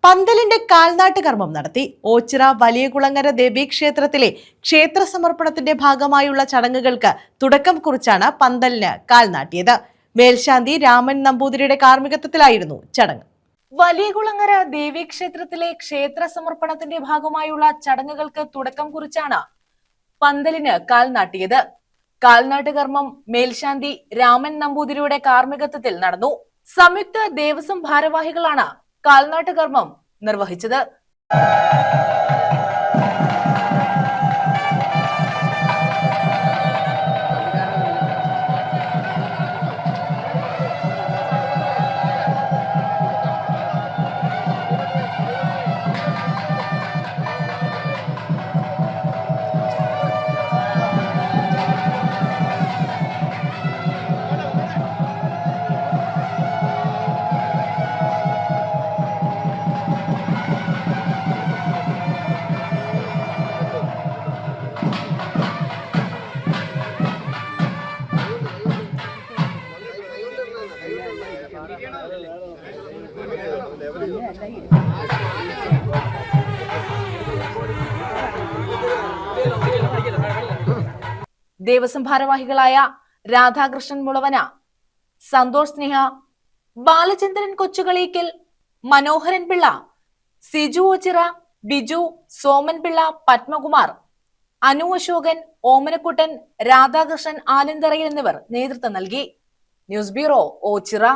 പന്തലിന്റെ കാൽനാട്ട് കർമ്മം നടത്തി. ഓച്ചിറ വലിയകുളങ്ങര ദേവീക്ഷേത്രത്തിലെ ക്ഷേത്ര സമർപ്പണത്തിന്റെ ഭാഗമായുള്ള ചടങ്ങുകൾക്ക് തുടക്കം കുറിച്ചാണ് പന്തലിന് കാൽനാട്ടിയത്. മേൽശാന്തി രാമൻ നമ്പൂതിരിയുടെ കാർമ്മികത്വത്തിലായിരുന്നു ചടങ്ങ്. വലിയകുളങ്ങര ദേവീക്ഷേത്രത്തിലെ ക്ഷേത്ര സമർപ്പണത്തിന്റെ ഭാഗമായുള്ള ചടങ്ങുകൾക്ക് തുടക്കം കുറിച്ചാണ് പന്തലിന് കാൽനാട്ടിയത്. കാൽനാട്ട് കർമ്മം മേൽശാന്തി രാമൻ നമ്പൂതിരിയുടെ കാർമ്മികത്വത്തിൽ നടന്നു. സംയുക്ത ദേവസ്വം ഭാരവാഹികളാണ് കാൽനാട്ട് കർമ്മം നിർവഹിച്ചത്. ദേവസ്വം ഭാരവാഹികളായ രാധാകൃഷ്ണൻ മുളവന, സന്തോഷ് സ്നേഹ, ബാലചന്ദ്രൻ കൊച്ചുകളിക്കൽ, മനോഹരൻ പിള്ള, സിജു ഓച്ചിറ, ബിജു, സോമൻ പിള്ള, പത്മകുമാർ, അനു അശോകൻ, ഓമനക്കുട്ടൻ, രാധാകൃഷ്ണൻ ആലന്തറയിൽ എന്നിവർ നേതൃത്വം നൽകി. News bureau, Ochira.